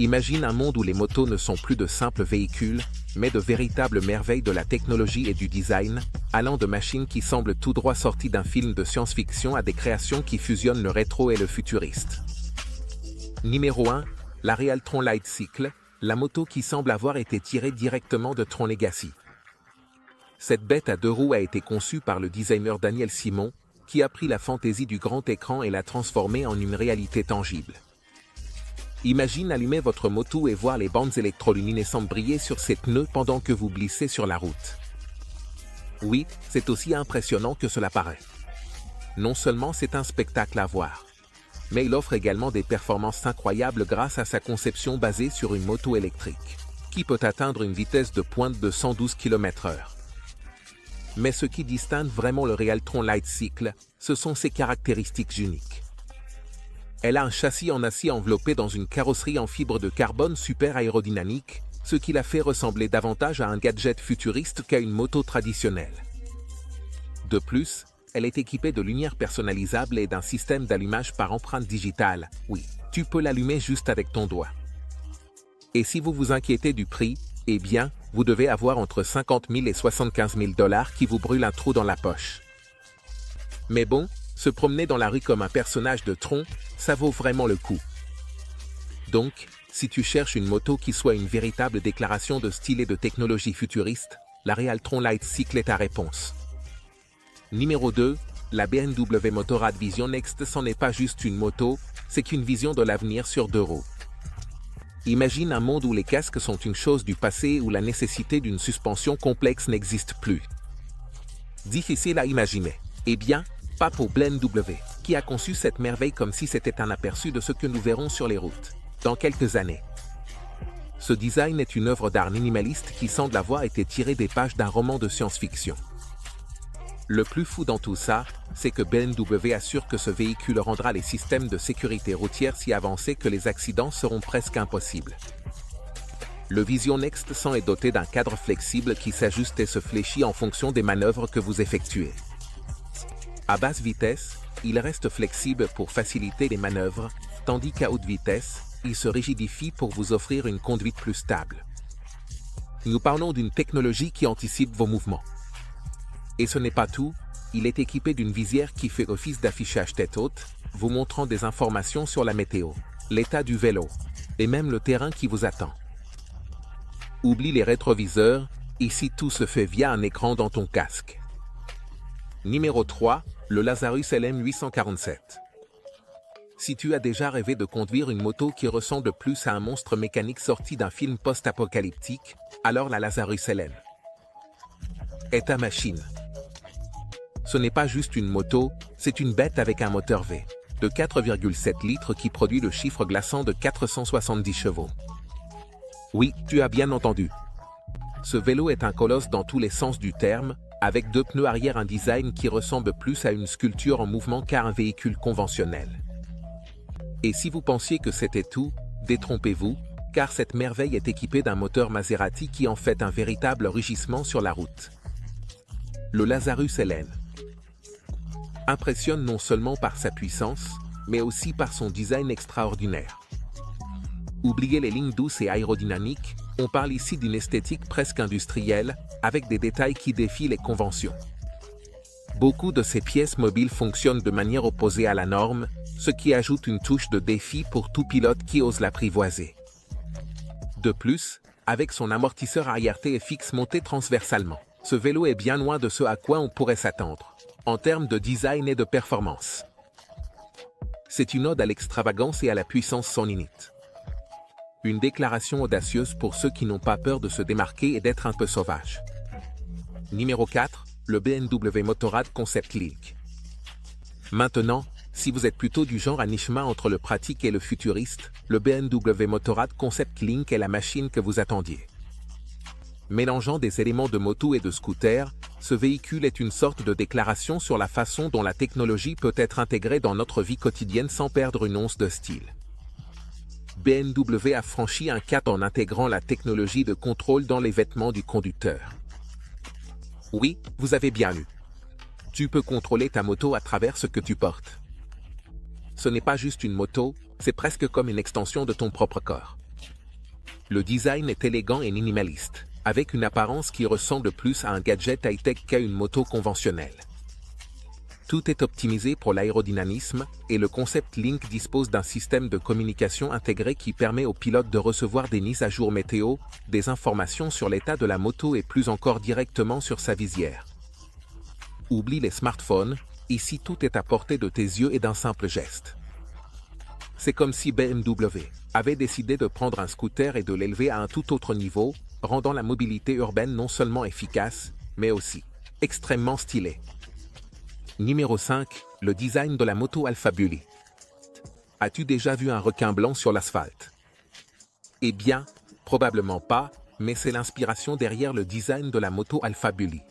Imagine un monde où les motos ne sont plus de simples véhicules, mais de véritables merveilles de la technologie et du design, allant de machines qui semblent tout droit sorties d'un film de science-fiction à des créations qui fusionnent le rétro et le futuriste. Numéro 1, la Realtron Lightcycle, la moto qui semble avoir été tirée directement de Tron Legacy. Cette bête à 2 roues a été conçue par le designer Daniel Simon, qui a pris la fantaisie du grand écran et l'a transformée en une réalité tangible. Imagine allumer votre moto et voir les bandes électroluminescentes briller sur ses pneus pendant que vous glissez sur la route. Oui, c'est aussi impressionnant que cela paraît. Non seulement c'est un spectacle à voir, mais il offre également des performances incroyables grâce à sa conception basée sur une moto électrique, qui peut atteindre une vitesse de pointe de 112 km/h. Mais ce qui distingue vraiment le Realtron Lightcycle, ce sont ses caractéristiques uniques. Elle a un châssis en acier enveloppé dans une carrosserie en fibre de carbone super aérodynamique, ce qui la fait ressembler davantage à un gadget futuriste qu'à une moto traditionnelle. De plus, elle est équipée de lumières personnalisables et d'un système d'allumage par empreinte digitale. Oui, tu peux l'allumer juste avec ton doigt. Et si vous vous inquiétez du prix, eh bien, vous devez avoir entre 50 000 et 75 000 $ qui vous brûlent un trou dans la poche. Mais bon, se promener dans la rue comme un personnage de Tron, ça vaut vraiment le coup. Donc, si tu cherches une moto qui soit une véritable déclaration de style et de technologie futuriste, la Realtron Lightcycle est ta réponse. Numéro 2, la BMW Motorrad Vision Next, c'en est pas juste une moto, c'est qu'une vision de l'avenir sur 2 roues. Imagine un monde où les casques sont une chose du passé, où la nécessité d'une suspension complexe n'existe plus. Difficile à imaginer. Eh bien, pas pour BMW, qui a conçu cette merveille comme si c'était un aperçu de ce que nous verrons sur les routes dans quelques années. Ce design est une œuvre d'art minimaliste qui semble avoir été tirée des pages d'un roman de science-fiction. Le plus fou dans tout ça, c'est que BMW assure que ce véhicule rendra les systèmes de sécurité routière si avancés que les accidents seront presque impossibles. Le Vision Next 100 est doté d'un cadre flexible qui s'ajuste et se fléchit en fonction des manœuvres que vous effectuez. À basse vitesse, il reste flexible pour faciliter les manœuvres, tandis qu'à haute vitesse, il se rigidifie pour vous offrir une conduite plus stable. Nous parlons d'une technologie qui anticipe vos mouvements. Et ce n'est pas tout, il est équipé d'une visière qui fait office d'affichage tête haute, vous montrant des informations sur la météo, l'état du vélo, et même le terrain qui vous attend. Oublie les rétroviseurs, ici tout se fait via un écran dans ton casque. Numéro 3, le Lazarus LM847. Si tu as déjà rêvé de conduire une moto qui ressemble plus à un monstre mécanique sorti d'un film post-apocalyptique, alors la Lazarus LM est ta machine. Ce n'est pas juste une moto, c'est une bête avec un moteur V de 4,7 litres qui produit le chiffre glaçant de 470 chevaux. Oui, tu as bien entendu. Ce vélo est un colosse dans tous les sens du terme, avec 2 pneus arrière, un design qui ressemble plus à une sculpture en mouvement qu'à un véhicule conventionnel. Et si vous pensiez que c'était tout, détrompez-vous, car cette merveille est équipée d'un moteur Maserati qui en fait un véritable rugissement sur la route. Le Lazarus LM impressionne non seulement par sa puissance, mais aussi par son design extraordinaire. Oubliez les lignes douces et aérodynamiques, on parle ici d'une esthétique presque industrielle, avec des détails qui défient les conventions. Beaucoup de ces pièces mobiles fonctionnent de manière opposée à la norme, ce qui ajoute une touche de défi pour tout pilote qui ose l'apprivoiser. De plus, avec son amortisseur arrière TFX monté transversalement, ce vélo est bien loin de ce à quoi on pourrait s'attendre, en termes de design et de performance. C'est une ode à l'extravagance et à la puissance sans limite. Une déclaration audacieuse pour ceux qui n'ont pas peur de se démarquer et d'être un peu sauvages. Numéro 4, le BMW Motorrad Concept Link. Maintenant, si vous êtes plutôt du genre à mi-chemin entre le pratique et le futuriste, le BMW Motorrad Concept Link est la machine que vous attendiez. Mélangeant des éléments de moto et de scooter, ce véhicule est une sorte de déclaration sur la façon dont la technologie peut être intégrée dans notre vie quotidienne sans perdre une once de style. BMW a franchi un cap en intégrant la technologie de contrôle dans les vêtements du conducteur. Oui, vous avez bien lu. Tu peux contrôler ta moto à travers ce que tu portes. Ce n'est pas juste une moto, c'est presque comme une extension de ton propre corps. Le design est élégant et minimaliste, avec une apparence qui ressemble plus à un gadget high-tech qu'à une moto conventionnelle. Tout est optimisé pour l'aérodynamisme et le concept Link dispose d'un système de communication intégré qui permet au pilote de recevoir des mises à jour météo, des informations sur l'état de la moto et plus encore directement sur sa visière. Oublie les smartphones, ici tout est à portée de tes yeux et d'un simple geste. C'est comme si BMW avait décidé de prendre un scooter et de l'élever à un tout autre niveau, rendant la mobilité urbaine non seulement efficace, mais aussi extrêmement stylée. Numéro 5, le design de la moto Alpha Bully. As-tu déjà vu un requin blanc sur l'asphalte? Eh bien, probablement pas, mais c'est l'inspiration derrière le design de la moto Alpha Bully.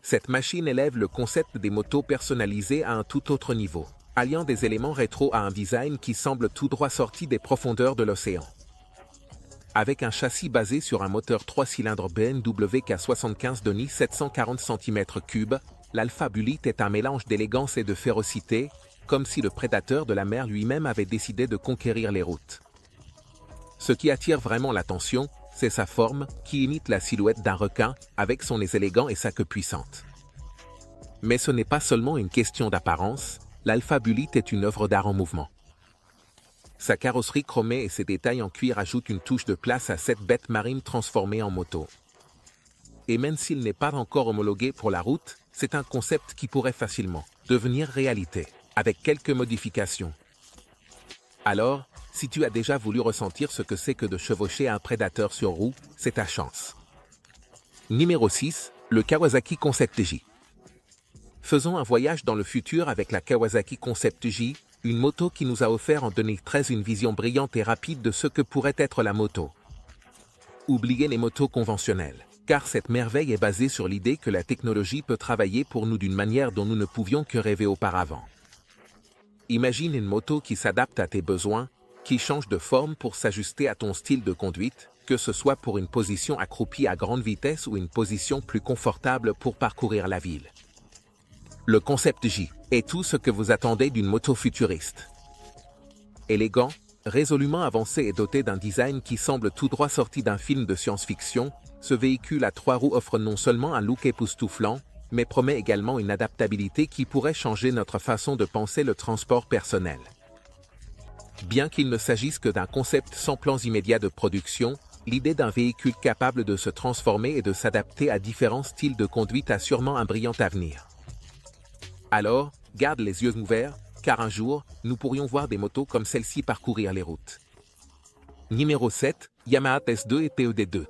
Cette machine élève le concept des motos personnalisées à un tout autre niveau, alliant des éléments rétro à un design qui semble tout droit sorti des profondeurs de l'océan. Avec un châssis basé sur un moteur 3 cylindres BMW K75 de 740 cm3, l'Alpha Bully est un mélange d'élégance et de férocité, comme si le prédateur de la mer lui-même avait décidé de conquérir les routes. Ce qui attire vraiment l'attention, c'est sa forme, qui imite la silhouette d'un requin, avec son nez élégant et sa queue puissante. Mais ce n'est pas seulement une question d'apparence, l'Alpha Bully est une œuvre d'art en mouvement. Sa carrosserie chromée et ses détails en cuir ajoutent une touche de place à cette bête marine transformée en moto. Et même s'il n'est pas encore homologué pour la route, c'est un concept qui pourrait facilement devenir réalité, avec quelques modifications. Alors, si tu as déjà voulu ressentir ce que c'est que de chevaucher un prédateur sur roue, c'est ta chance. Numéro 6, le Kawasaki Concept J. Faisons un voyage dans le futur avec la Kawasaki Concept J, une moto qui nous a offert en 2013 une vision brillante et rapide de ce que pourrait être la moto. Oubliez les motos conventionnelles, car cette merveille est basée sur l'idée que la technologie peut travailler pour nous d'une manière dont nous ne pouvions que rêver auparavant. Imagine une moto qui s'adapte à tes besoins, qui change de forme pour s'ajuster à ton style de conduite, que ce soit pour une position accroupie à grande vitesse ou une position plus confortable pour parcourir la ville. Le Concept J est tout ce que vous attendez d'une moto futuriste. Élégant, résolument avancé et doté d'un design qui semble tout droit sorti d'un film de science-fiction, ce véhicule à 3 roues offre non seulement un look époustouflant, mais promet également une adaptabilité qui pourrait changer notre façon de penser le transport personnel. Bien qu'il ne s'agisse que d'un concept sans plans immédiats de production, l'idée d'un véhicule capable de se transformer et de s'adapter à différents styles de conduite a sûrement un brillant avenir. Alors, garde les yeux ouverts, car un jour, nous pourrions voir des motos comme celle-ci parcourir les routes. Numéro 7, Yamaha PS2 et PED2.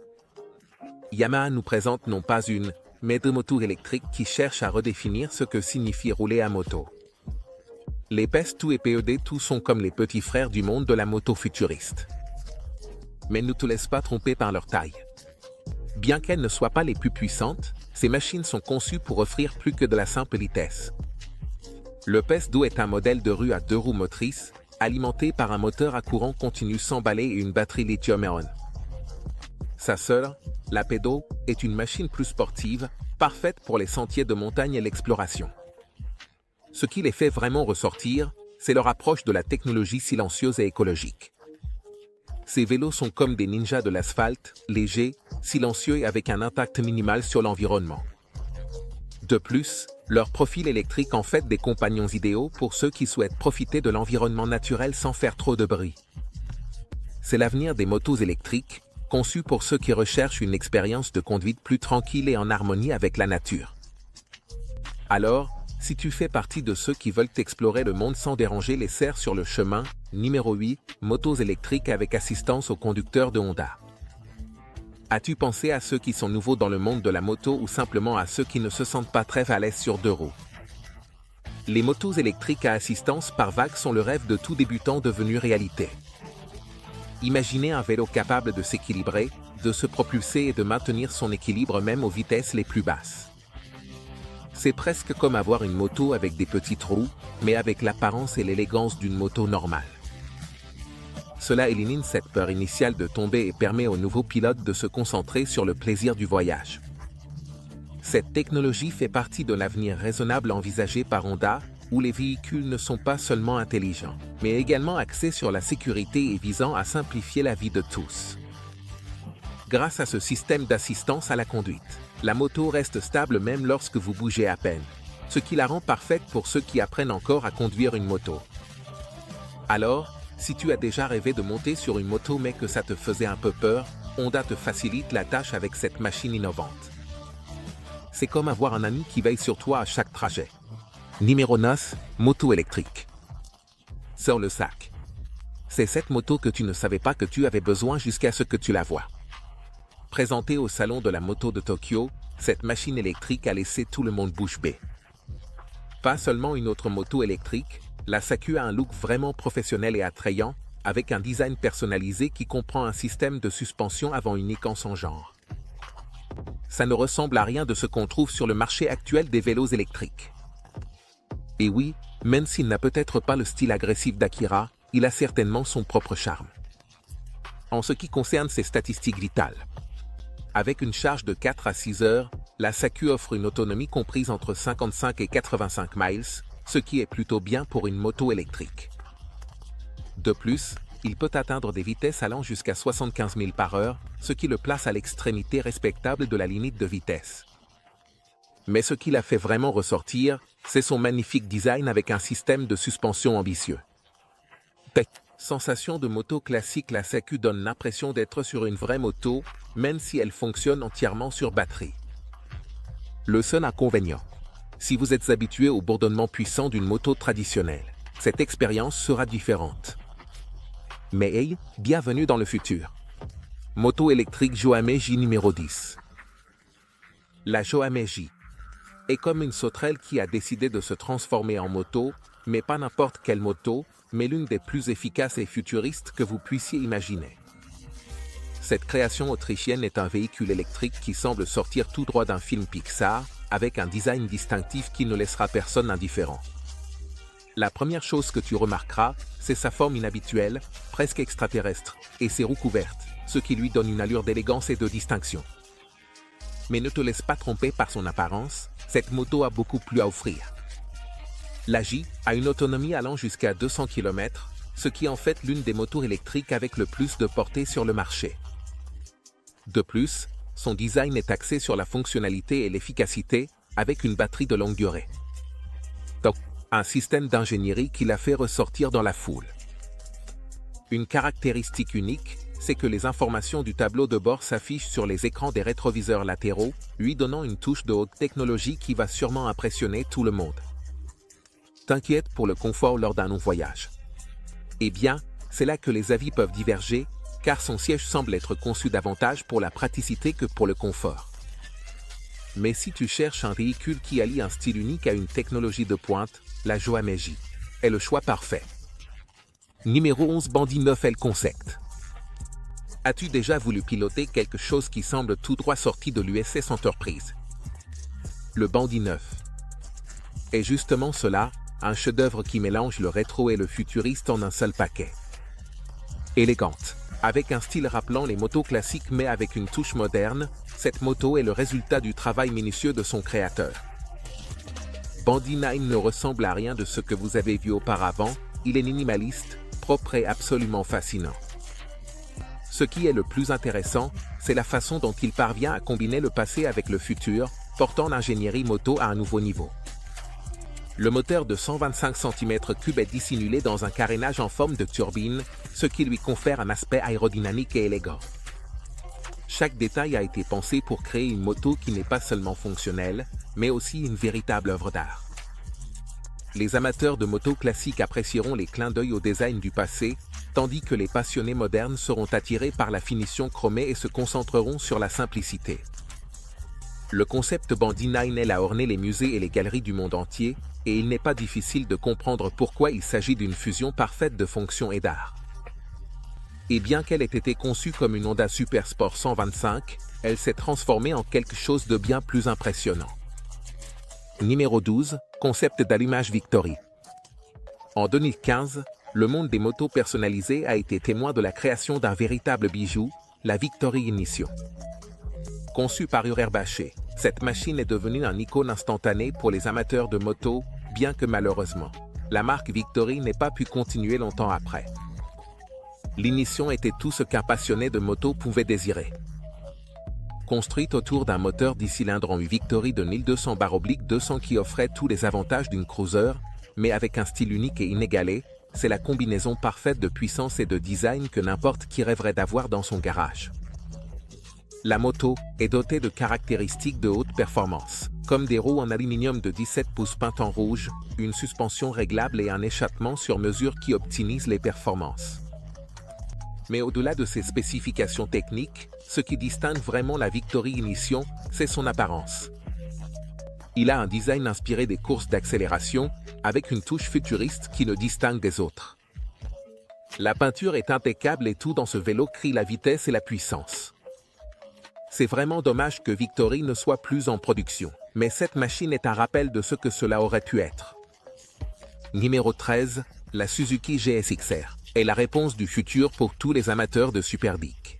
Yamaha nous présente non pas une, mais deux motos électriques qui cherchent à redéfinir ce que signifie rouler à moto. Les PS2 et PED2 sont comme les petits frères du monde de la moto futuriste. Mais ne te laisse pas tromper par leur taille. Bien qu'elles ne soient pas les plus puissantes, ces machines sont conçues pour offrir plus que de la simple vitesse. Le PS2 est un modèle de rue à 2 roues motrices, alimenté par un moteur à courant continu sans balai et une batterie lithium-ion. Sa sœur, la Pedo, est une machine plus sportive, parfaite pour les sentiers de montagne et l'exploration. Ce qui les fait vraiment ressortir, c'est leur approche de la technologie silencieuse et écologique. Ces vélos sont comme des ninjas de l'asphalte, légers, silencieux et avec un impact minimal sur l'environnement. De plus, leur profil électrique en fait des compagnons idéaux pour ceux qui souhaitent profiter de l'environnement naturel sans faire trop de bruit. C'est l'avenir des motos électriques, conçues pour ceux qui recherchent une expérience de conduite plus tranquille et en harmonie avec la nature. Alors, si tu fais partie de ceux qui veulent explorer le monde sans déranger les cerfs sur le chemin, numéro 8, motos électriques avec assistance au conducteur de Honda. As-tu pensé à ceux qui sont nouveaux dans le monde de la moto ou simplement à ceux qui ne se sentent pas très à l'aise sur 2 roues? Les motos électriques à assistance par vague sont le rêve de tout débutant devenu réalité. Imaginez un vélo capable de s'équilibrer, de se propulser et de maintenir son équilibre même aux vitesses les plus basses. C'est presque comme avoir une moto avec des petites roues, mais avec l'apparence et l'élégance d'une moto normale. Cela élimine cette peur initiale de tomber et permet aux nouveaux pilotes de se concentrer sur le plaisir du voyage. Cette technologie fait partie de l'avenir raisonnable envisagé par Honda, où les véhicules ne sont pas seulement intelligents, mais également axés sur la sécurité et visant à simplifier la vie de tous. Grâce à ce système d'assistance à la conduite, la moto reste stable même lorsque vous bougez à peine, ce qui la rend parfaite pour ceux qui apprennent encore à conduire une moto. Alors, si tu as déjà rêvé de monter sur une moto mais que ça te faisait un peu peur, Honda te facilite la tâche avec cette machine innovante. C'est comme avoir un ami qui veille sur toi à chaque trajet. Numéro 9, moto électrique. Sors le sac. C'est cette moto que tu ne savais pas que tu avais besoin jusqu'à ce que tu la vois. Présentée au salon de la moto de Tokyo, cette machine électrique a laissé tout le monde bouche bée. Pas seulement une autre moto électrique, la Saku a un look vraiment professionnel et attrayant, avec un design personnalisé qui comprend un système de suspension avant unique en son genre. Ça ne ressemble à rien de ce qu'on trouve sur le marché actuel des vélos électriques. Et oui, même s'il n'a peut-être pas le style agressif d'Akira, il a certainement son propre charme. En ce qui concerne ses statistiques vitales, avec une charge de 4 à 6 heures, la Saku offre une autonomie comprise entre 55 et 85 miles, ce qui est plutôt bien pour une moto électrique. De plus, il peut atteindre des vitesses allant jusqu'à 75 000 par heure, ce qui le place à l'extrémité respectable de la limite de vitesse. Mais ce qui l'a fait vraiment ressortir, c'est son magnifique design avec un système de suspension ambitieux. Sensation de moto classique, la Saku donne l'impression d'être sur une vraie moto, même si elle fonctionne entièrement sur batterie. Le seul inconvénient. Si vous êtes habitué au bourdonnement puissant d'une moto traditionnelle, cette expérience sera différente. Mais hey, bienvenue dans le futur. Moto électrique Joame J numéro 10. La Joame J est comme une sauterelle qui a décidé de se transformer en moto, mais pas n'importe quelle moto, mais l'une des plus efficaces et futuristes que vous puissiez imaginer. Cette création autrichienne est un véhicule électrique qui semble sortir tout droit d'un film Pixar, avec un design distinctif qui ne laissera personne indifférent. La première chose que tu remarqueras, c'est sa forme inhabituelle, presque extraterrestre, et ses roues couvertes, ce qui lui donne une allure d'élégance et de distinction. Mais ne te laisse pas tromper par son apparence, cette moto a beaucoup plus à offrir. La J a une autonomie allant jusqu'à 200 km, ce qui en fait l'une des motos électriques avec le plus de portée sur le marché. De plus, son design est axé sur la fonctionnalité et l'efficacité, avec une batterie de longue durée. Donc, un système d'ingénierie qui l'a fait ressortir dans la foule. Une caractéristique unique, c'est que les informations du tableau de bord s'affichent sur les écrans des rétroviseurs latéraux, lui donnant une touche de haute technologie qui va sûrement impressionner tout le monde. T'inquiète pour le confort lors d'un long voyage. Eh bien, c'est là que les avis peuvent diverger, car son siège semble être conçu davantage pour la praticité que pour le confort. Mais si tu cherches un véhicule qui allie un style unique à une technologie de pointe, la Joame J est le choix parfait. Numéro 11, Bandit 9L Concept. As-tu déjà voulu piloter quelque chose qui semble tout droit sorti de l'USS Enterprise? Le Bandit 9 est justement cela, un chef-d'œuvre qui mélange le rétro et le futuriste en un seul paquet. Élégante, avec un style rappelant les motos classiques mais avec une touche moderne, cette moto est le résultat du travail minutieux de son créateur. Bandit 9 ne ressemble à rien de ce que vous avez vu auparavant, il est minimaliste, propre et absolument fascinant. Ce qui est le plus intéressant, c'est la façon dont il parvient à combiner le passé avec le futur, portant l'ingénierie moto à un nouveau niveau. Le moteur de 125 cm3 est dissimulé dans un carénage en forme de turbine, ce qui lui confère un aspect aérodynamique et élégant. Chaque détail a été pensé pour créer une moto qui n'est pas seulement fonctionnelle, mais aussi une véritable œuvre d'art. Les amateurs de motos classiques apprécieront les clins d'œil au design du passé, tandis que les passionnés modernes seront attirés par la finition chromée et se concentreront sur la simplicité. Le concept Bandit 9L a orné les musées et les galeries du monde entier, et il n'est pas difficile de comprendre pourquoi il s'agit d'une fusion parfaite de fonction et d'art. Et bien qu'elle ait été conçue comme une Honda Super Sport 125, elle s'est transformée en quelque chose de bien plus impressionnant. Numéro 12, concept d'allumage Victory. En 2015, le monde des motos personnalisées a été témoin de la création d'un véritable bijou, la Victory Ignition. Conçue par Urerbaché, cette machine est devenue un icône instantané pour les amateurs de moto, bien que malheureusement, la marque Victory n'ait pas pu continuer longtemps après. L'ignition était tout ce qu'un passionné de moto pouvait désirer. Construite autour d'un moteur 10 cylindres en U Victory de 1200/200 qui offrait tous les avantages d'une cruiser, mais avec un style unique et inégalé, c'est la combinaison parfaite de puissance et de design que n'importe qui rêverait d'avoir dans son garage. La moto est dotée de caractéristiques de haute performance, comme des roues en aluminium de 17 pouces peintes en rouge, une suspension réglable et un échappement sur mesure qui optimise les performances. Mais au-delà de ces spécifications techniques, ce qui distingue vraiment la Victory Ignition, c'est son apparence. Il a un design inspiré des courses d'accélération, avec une touche futuriste qui le distingue des autres. La peinture est impeccable et tout dans ce vélo crie la vitesse et la puissance. C'est vraiment dommage que Victory ne soit plus en production, mais cette machine est un rappel de ce que cela aurait pu être. Numéro 13, la Suzuki GSX-R est la réponse du futur pour tous les amateurs de Superbike.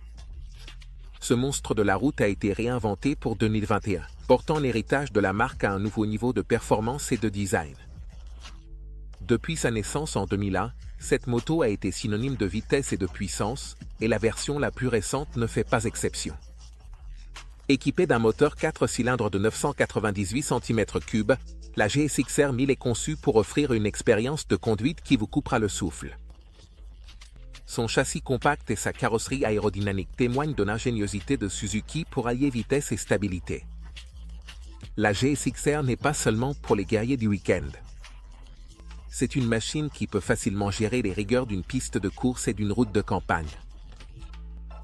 Ce monstre de la route a été réinventé pour 2021, portant l'héritage de la marque à un nouveau niveau de performance et de design. Depuis sa naissance en 2001, cette moto a été synonyme de vitesse et de puissance, et la version la plus récente ne fait pas exception. Équipée d'un moteur 4 cylindres de 998 cm3, la GSX-R 1000 est conçue pour offrir une expérience de conduite qui vous coupera le souffle. Son châssis compact et sa carrosserie aérodynamique témoignent de l'ingéniosité de Suzuki pour allier vitesse et stabilité. La GSX-R n'est pas seulement pour les guerriers du week-end. C'est une machine qui peut facilement gérer les rigueurs d'une piste de course et d'une route de campagne.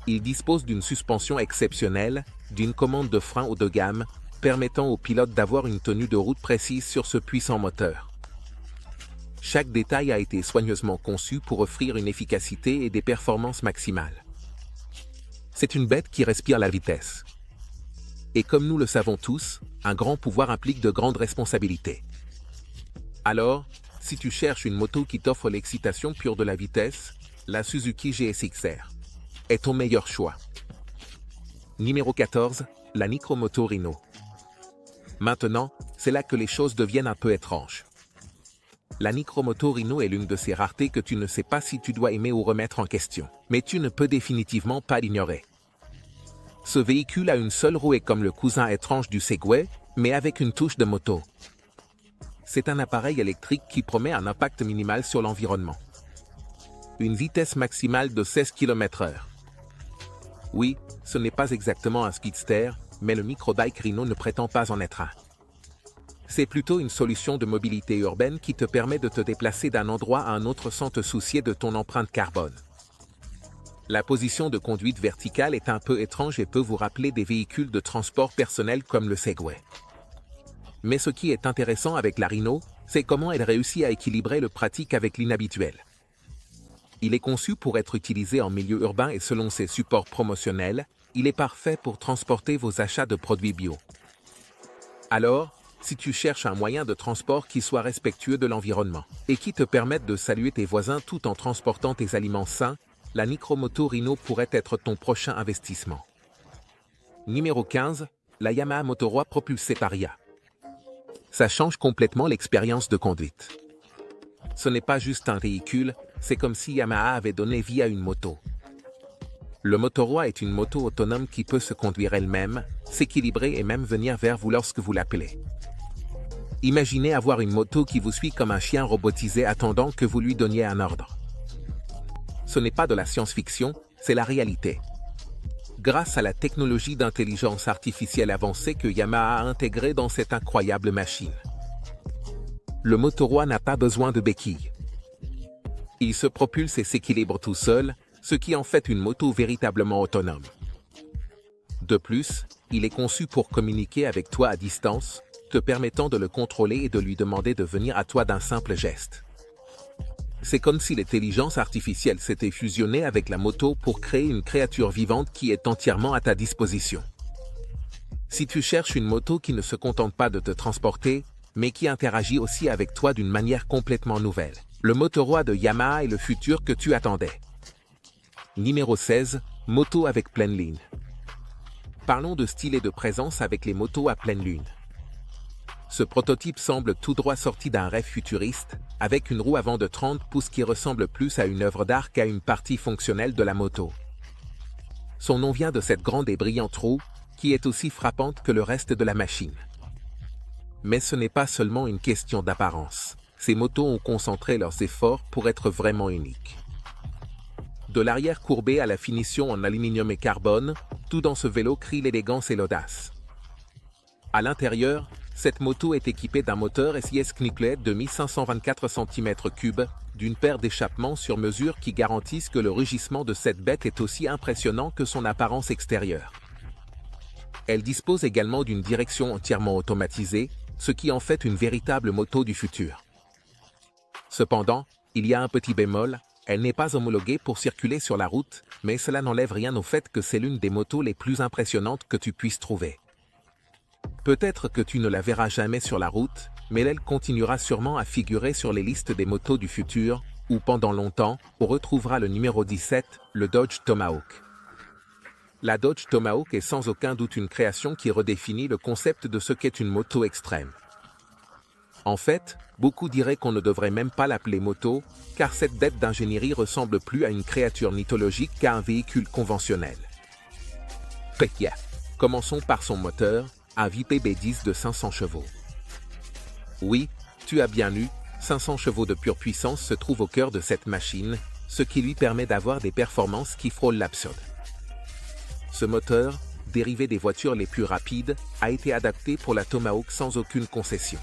Il dispose d'une suspension exceptionnelle, d'une commande de frein haut de gamme, permettant au pilote d'avoir une tenue de route précise sur ce puissant moteur. Chaque détail a été soigneusement conçu pour offrir une efficacité et des performances maximales. C'est une bête qui respire la vitesse. Et comme nous le savons tous, un grand pouvoir implique de grandes responsabilités. Alors, si tu cherches une moto qui t'offre l'excitation pure de la vitesse, la Suzuki GSX-R est ton meilleur choix. Numéro 14, la Micromoto Rhino. Maintenant, c'est là que les choses deviennent un peu étranges. La Micromoto Rhino est l'une de ces raretés que tu ne sais pas si tu dois aimer ou remettre en question, mais tu ne peux définitivement pas l'ignorer. Ce véhicule a une seule roue et comme le cousin étrange du Segway, mais avec une touche de moto. C'est un appareil électrique qui promet un impact minimal sur l'environnement. Une vitesse maximale de 16 km/h. Oui, ce n'est pas exactement un skidster, mais le microbike Rhino ne prétend pas en être un. C'est plutôt une solution de mobilité urbaine qui te permet de te déplacer d'un endroit à un autre sans te soucier de ton empreinte carbone. La position de conduite verticale est un peu étrange et peut vous rappeler des véhicules de transport personnel comme le Segway. Mais ce qui est intéressant avec la Rhino, c'est comment elle réussit à équilibrer le pratique avec l'inhabituel. Il est conçu pour être utilisé en milieu urbain et selon ses supports promotionnels, il est parfait pour transporter vos achats de produits bio. Alors, si tu cherches un moyen de transport qui soit respectueux de l'environnement et qui te permette de saluer tes voisins tout en transportant tes aliments sains, la Micromoto Rhino pourrait être ton prochain investissement. Numéro 15, la Yamaha Motoroi propulsée par IA. Ça change complètement l'expérience de conduite. Ce n'est pas juste un véhicule, c'est comme si Yamaha avait donné vie à une moto. Le Motoroi est une moto autonome qui peut se conduire elle-même, s'équilibrer et même venir vers vous lorsque vous l'appelez. Imaginez avoir une moto qui vous suit comme un chien robotisé attendant que vous lui donniez un ordre. Ce n'est pas de la science-fiction, c'est la réalité. Grâce à la technologie d'intelligence artificielle avancée que Yamaha a intégrée dans cette incroyable machine. Le Motoroi n'a pas besoin de béquilles. Il se propulse et s'équilibre tout seul, ce qui en fait une moto véritablement autonome. De plus, il est conçu pour communiquer avec toi à distance, te permettant de le contrôler et de lui demander de venir à toi d'un simple geste. C'est comme si l'intelligence artificielle s'était fusionnée avec la moto pour créer une créature vivante qui est entièrement à ta disposition. Si tu cherches une moto qui ne se contente pas de te transporter, mais qui interagit aussi avec toi d'une manière complètement nouvelle, le Motoroi de Yamaha est le futur que tu attendais. Numéro 16, moto avec pleine lune. Parlons de style et de présence avec les motos à pleine lune. Ce prototype semble tout droit sorti d'un rêve futuriste, avec une roue avant de 30 pouces qui ressemble plus à une œuvre d'art qu'à une partie fonctionnelle de la moto. Son nom vient de cette grande et brillante roue, qui est aussi frappante que le reste de la machine. Mais ce n'est pas seulement une question d'apparence. Ces motos ont concentré leurs efforts pour être vraiment uniques. De l'arrière courbé à la finition en aluminium et carbone, tout dans ce vélo crie l'élégance et l'audace. À l'intérieur, cette moto est équipée d'un moteur SIS Knicklet de 1524 cm3, d'une paire d'échappements sur mesure qui garantissent que le rugissement de cette bête est aussi impressionnant que son apparence extérieure. Elle dispose également d'une direction entièrement automatisée, ce qui en fait une véritable moto du futur. Cependant, il y a un petit bémol, elle n'est pas homologuée pour circuler sur la route, mais cela n'enlève rien au fait que c'est l'une des motos les plus impressionnantes que tu puisses trouver. Peut-être que tu ne la verras jamais sur la route, mais elle continuera sûrement à figurer sur les listes des motos du futur, où pendant longtemps, on retrouvera le numéro 17, le Dodge Tomahawk. La Dodge Tomahawk est sans aucun doute une création qui redéfinit le concept de ce qu'est une moto extrême. En fait, beaucoup diraient qu'on ne devrait même pas l'appeler moto, car cette bête d'ingénierie ressemble plus à une créature mythologique qu'à un véhicule conventionnel. Commençons par son moteur, un VPB10 de 500 chevaux. Oui, tu as bien lu, 500 chevaux de pure puissance se trouvent au cœur de cette machine, ce qui lui permet d'avoir des performances qui frôlent l'absurde. Ce moteur, dérivé des voitures les plus rapides, a été adapté pour la Tomahawk sans aucune concession.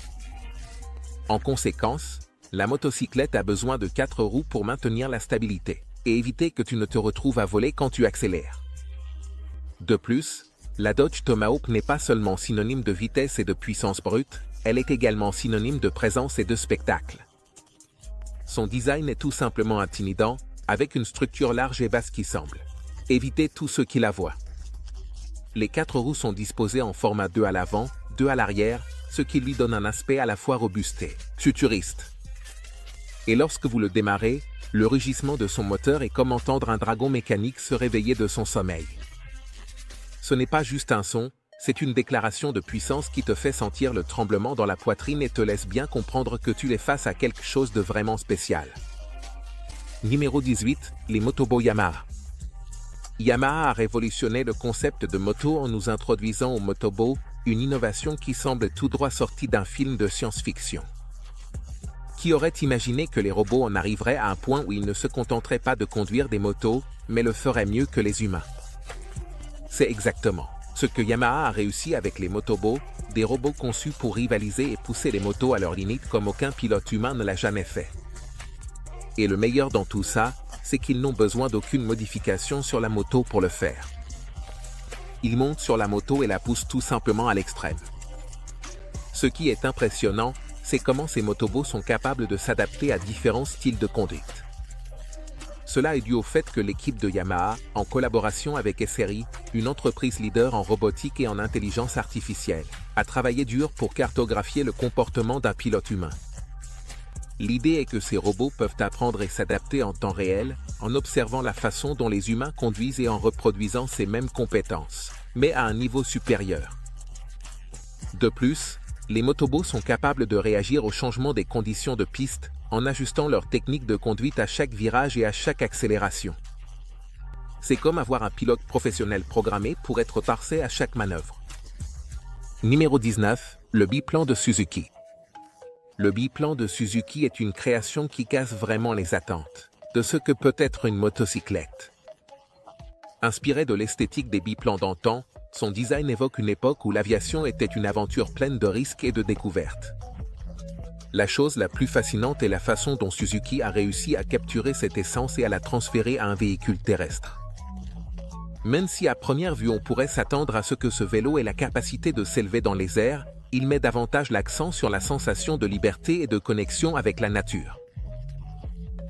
En conséquence, la motocyclette a besoin de 4 roues pour maintenir la stabilité et éviter que tu ne te retrouves à voler quand tu accélères. De plus, la Dodge Tomahawk n'est pas seulement synonyme de vitesse et de puissance brute, elle est également synonyme de présence et de spectacle. Son design est tout simplement intimidant, avec une structure large et basse qui semble éviter tous ceux qui la voient. Les 4 roues sont disposées en format 2 à l'avant, 2 à l'arrière, ce qui lui donne un aspect à la fois robuste et futuriste. Et lorsque vous le démarrez, le rugissement de son moteur est comme entendre un dragon mécanique se réveiller de son sommeil. Ce n'est pas juste un son, c'est une déclaration de puissance qui te fait sentir le tremblement dans la poitrine et te laisse bien comprendre que tu es face à quelque chose de vraiment spécial. Numéro 18, les motobo Yamaha. Yamaha a révolutionné le concept de moto en nous introduisant au motobo, une innovation qui semble tout droit sortie d'un film de science-fiction. Qui aurait imaginé que les robots en arriveraient à un point où ils ne se contenteraient pas de conduire des motos, mais le feraient mieux que les humains? C'est exactement ce que Yamaha a réussi avec les motobo, des robots conçus pour rivaliser et pousser les motos à leurs limites comme aucun pilote humain ne l'a jamais fait. Et le meilleur dans tout ça, c'est qu'ils n'ont besoin d'aucune modification sur la moto pour le faire. Ils montent sur la moto et la poussent tout simplement à l'extrême. Ce qui est impressionnant, c'est comment ces motobos sont capables de s'adapter à différents styles de conduite. Cela est dû au fait que l'équipe de Yamaha, en collaboration avec SRI, une entreprise leader en robotique et en intelligence artificielle, a travaillé dur pour cartographier le comportement d'un pilote humain. L'idée est que ces robots peuvent apprendre et s'adapter en temps réel, en observant la façon dont les humains conduisent et en reproduisant ces mêmes compétences, mais à un niveau supérieur. De plus, les motobos sont capables de réagir au changement des conditions de piste, en ajustant leur technique de conduite à chaque virage et à chaque accélération. C'est comme avoir un pilote professionnel programmé pour être parfait à chaque manœuvre. Numéro 19, le biplan de Suzuki. Le biplan de Suzuki est une création qui casse vraiment les attentes de ce que peut être une motocyclette. Inspiré de l'esthétique des biplans d'antan, son design évoque une époque où l'aviation était une aventure pleine de risques et de découvertes. La chose la plus fascinante est la façon dont Suzuki a réussi à capturer cette essence et à la transférer à un véhicule terrestre. Même si à première vue on pourrait s'attendre à ce que ce vélo ait la capacité de s'élever dans les airs, il met davantage l'accent sur la sensation de liberté et de connexion avec la nature.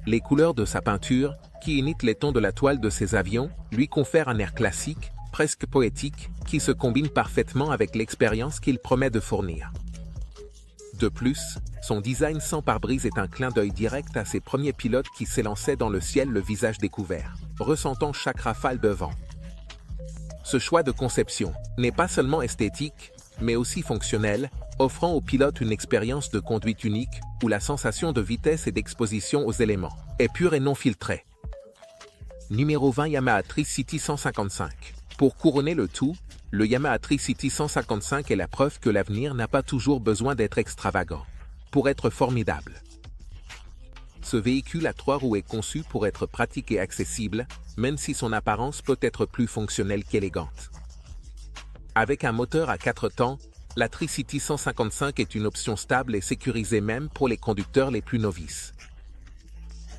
Les couleurs de sa peinture, qui imitent les tons de la toile de ses avions, lui confèrent un air classique, presque poétique, qui se combine parfaitement avec l'expérience qu'il promet de fournir. De plus, son design sans pare-brise est un clin d'œil direct à ses premiers pilotes qui s'élançaient dans le ciel le visage découvert, ressentant chaque rafale de vent. Ce choix de conception n'est pas seulement esthétique, mais aussi fonctionnel, offrant au pilote une expérience de conduite unique où la sensation de vitesse et d'exposition aux éléments est pure et non filtrée. Numéro 20, Yamaha Tri-City 155. Pour couronner le tout, le Yamaha Tri-City 155 est la preuve que l'avenir n'a pas toujours besoin d'être extravagant pour être formidable. Ce véhicule à 3 roues est conçu pour être pratique et accessible, même si son apparence peut être plus fonctionnelle qu'élégante. Avec un moteur à 4 temps, la Tri-City 155 est une option stable et sécurisée même pour les conducteurs les plus novices.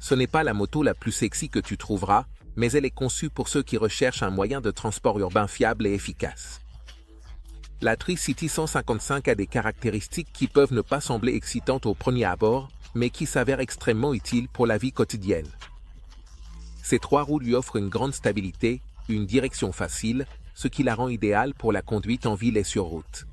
Ce n'est pas la moto la plus sexy que tu trouveras, mais elle est conçue pour ceux qui recherchent un moyen de transport urbain fiable et efficace. La Tri-City 155 a des caractéristiques qui peuvent ne pas sembler excitantes au premier abord, mais qui s'avèrent extrêmement utiles pour la vie quotidienne. Ces 3 roues lui offrent une grande stabilité, une direction facile, ce qui la rend idéale pour la conduite en ville et sur route.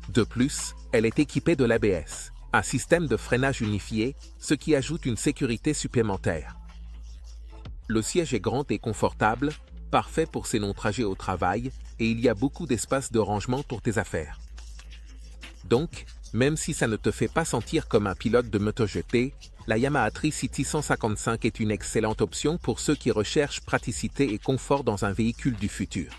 De plus, elle est équipée de l'ABS, un système de freinage unifié, ce qui ajoute une sécurité supplémentaire. Le siège est grand et confortable, parfait pour ses longs trajets au travail, et il y a beaucoup d'espace de rangement pour tes affaires. Donc, même si ça ne te fait pas sentir comme un pilote de MotoGP, la Yamaha Tri-City 155 est une excellente option pour ceux qui recherchent praticité et confort dans un véhicule du futur.